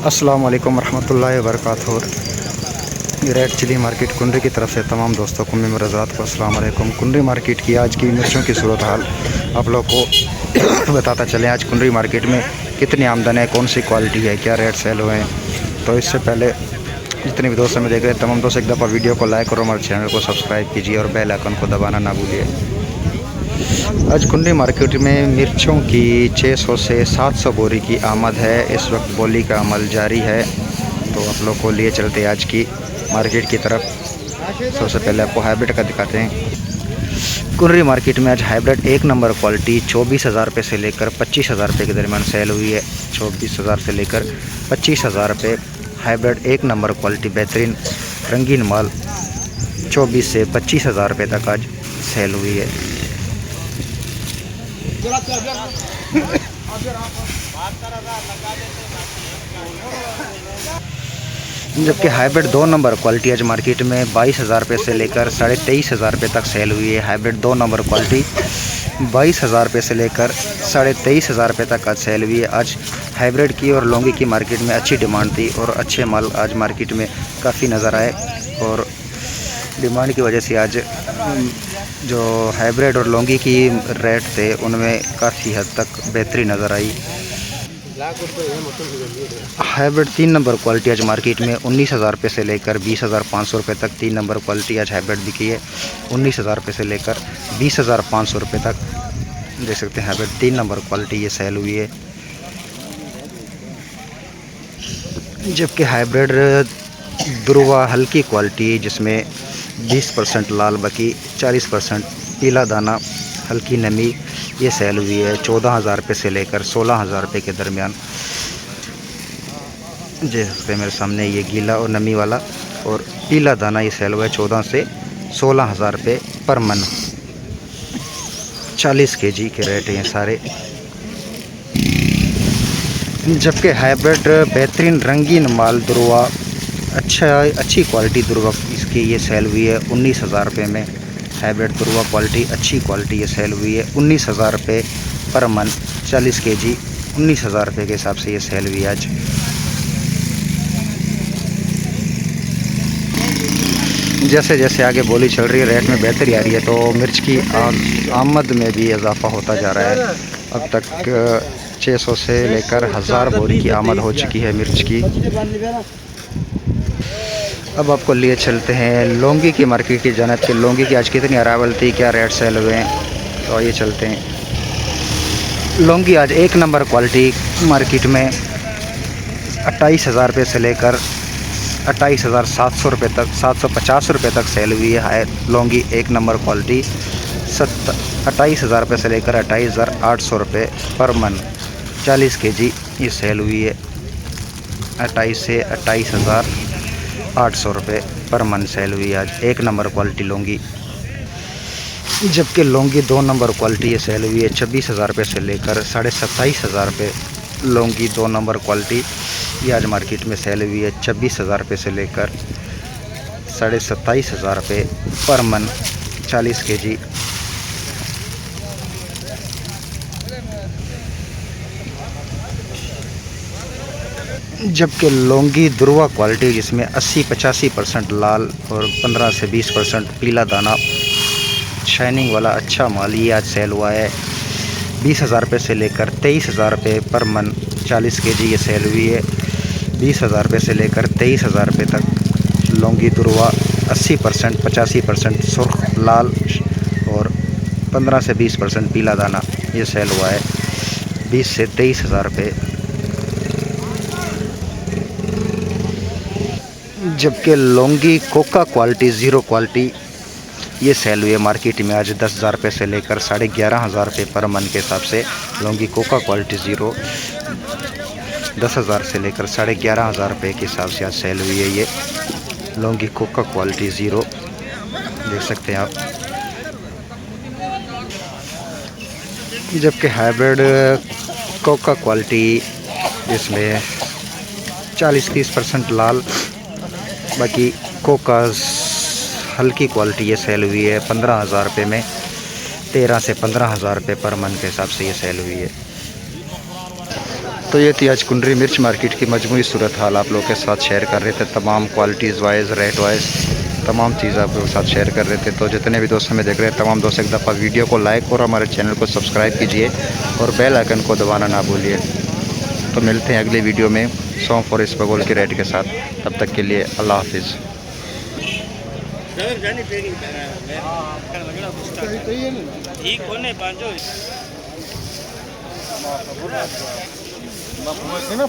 अस्सलाम वालेकुम रहमतुल्लाहि व बरकातहू। रेड चिली मार्केट कुंडरी की तरफ से तमाम दोस्तों को मेमोरजात को अस्सलाम वालेकुम। कुंडरी मार्केट की आज की मिर्चों की सूरत हाल आप लोग को बताता चलें। आज कुंडरी मार्केट में कितनी आमदन है, कौन सी क्वालिटी है, क्या रेट सेल हुए हैं। तो इससे पहले जितने भी दोस्त हमें देख रहे हैं तमाम दोस्त एक दफ़ा वीडियो को लाइक और हमारे चैनल को सब्सक्राइब कीजिए और बेल आइकन को दबाना ना भूलिए। आज कुंडली मार्केट में मिर्चों की 600 से 700 बोरी की आमद है। इस वक्त बोली का अमल जारी है। तो आप लोग को लिए चलते हैं आज की मार्केट की तरफ। सबसे पहले आपको हाइब्रिड का दिखाते हैं। कुंडली मार्केट में आज हाइब्रिड एक नंबर क्वालिटी 24,000 रुपये से लेकर 25,000 रुपये के दरमियान सेल हुई है। 24,000 से लेकर 25,000 रुपये हाइब्रिड एक नंबर क्वालिटी बेहतरीन रंगीन माल 24 से 25,000 रुपये तक आज सेल हुई है। जबकि हाइब्रिड दो नंबर क्वालिटी आज मार्केट में 22,000 रुपये से लेकर 23,500 रुपये तक सेल हुई है। हाइब्रिड दो नंबर क्वालिटी 22,000 रुपये से लेकर 23,500 रुपये तक आज सेल हुई है। आज हाइब्रिड की और लौंगी की मार्केट में अच्छी डिमांड थी और अच्छे माल आज मार्केट में काफ़ी नज़र आए और डिमांड की वजह से आज जो हाइब्रिड और लौंगी की रेट थे उनमें काफ़ी हद तक बेहतरी नज़र आई। हाइब्रिड 3 नंबर क्वालिटी आज मार्केट में 19,000 रुपये से लेकर 20,500 रुपये तक 3 नंबर क्वालिटी आज हाइब्रिड बिकी है। 19,000 रुपये से लेकर 20,500 रुपये तक देख सकते हैं हाइब्रिड 3 नंबर क्वालिटी ये सेल हुई है। जबकि हाइब्रिड दुर्वा हल्की क्वालिटी जिसमें 20% लाल बाकी 40% पीला दाना हल्की नमी ये सेल हुई है। 14,000 रुपये से लेकर 16,000 रुपये के दरमियान। जैसे मेरे सामने ये गीला और नमी वाला और पीला दाना ये सेल हुआ है 14 से 16,000 रुपये पर मन। 40 kg के रेट हैं सारे। जबकि हाइब्रिड बेहतरीन रंगीन माल दुर्वा अच्छी क्वालिटी दुर्वा इसकी ये सेल हुई है 19,000 रुपये में। हाइब्रिड दुर्वा क्वालिटी अच्छी क्वालिटी ये सेल हुई है 19,000 रुपये पर मन। 40 kg 19,000 रुपये के हिसाब से ये सेल हुई आज। जैसे जैसे आगे बोली चल रही है रेट में बेहतरी आ रही है तो मिर्च की आमद में भी इजाफा होता जा रहा है। अब तक 600 से लेकर 1000 बोरी की आमद हो चुकी है मिर्च की। अब आपको लिए चलते हैं लौंगी की मार्केट की जानिब के। लौंगी की आज कितनी अरावल थी, क्या रेट सेल हुए हैं, तो ये चलते हैं। लौंगी आज एक नंबर क्वालिटी मार्केट में 28,000 रुपये से लेकर 28,700 रुपये तक 750 रुपये तक सेल हुई है। लौंगी एक नंबर क्वालिटी 28,000 रुपये से लेकर 28,800 रुपये पर मन। 40 kg ये सेल हुई है। 28 से 28,800 रुपये पर मन सेल हुई आज एक नंबर क्वालिटी लौंगी। जबकि लौंगी दो नंबर क्वालिटी ये सेल हुई है 26,000 रुपये से लेकर 27,500 रुपये। लौंगी दो नंबर क्वालिटी ये आज मार्केट में सेल हुई है 26,000 रुपये से लेकर 27,500 रुपये पर मन। 40 kg। जबकि लौंगी दुर्वा क्वालिटी जिसमें 80-85% लाल और 15 से 20% पीला दाना शाइनिंग वाला अच्छा माल ये आज सेल हुआ है 20,000 रुपये से लेकर 23,000 रुपये पर मन। 40 kg ये सेल हुई है 20,000 रुपये से लेकर 23,000 रुपये तक। लौंगी दुर्वा 80% 85% सुर्ख लाल और 15 से 20% पीला दाना ये सेल हुआ है 20 से 23,000 रुपये। जबकि Laungi Coca quality zero quality ये सेल हुई है मार्केट में आज 10,000 रुपये से लेकर 11,500 रुपये पर मन के हिसाब से। लौंगी कोका क्वालिटी ज़ीरो 10,000 से लेकर 11,500 रुपये के हिसाब से आज सेल हुई है ये लौंगी कोका क्वालिटी ज़ीरो। देख सकते हैं आप। जबकि हाइब्रिड कोका क्वालिटी जिसमें 40-30% लाल बाकी कोका हल्की क्वालिटी ये सेल हुई है 15,000 रुपये में। 13 से 15,000 रुपये पर मन के हिसाब से ये सेल हुई है। तो ये थी आज कुंडरी मिर्च मार्केट की मजमूई सूरत हाल आप लोगों के साथ शेयर कर रहे थे। तमाम क्वालिटीज़ वाइज, रेट वाइज तमाम चीज़ आप लोगों के साथ शेयर कर रहे थे। तो जितने भी दोस्त हमें देख रहे हैं, तमाम दोस्त एक दफ़ा वीडियो को लाइक और हमारे चैनल को सब्सक्राइब कीजिए और बेल आइकन को दबाना ना भूलिए। तो मिलते हैं अगले वीडियो में सौंफ और इसबगोल के रेट के साथ। तब तक के लिए अल्लाह हाफिज़। ना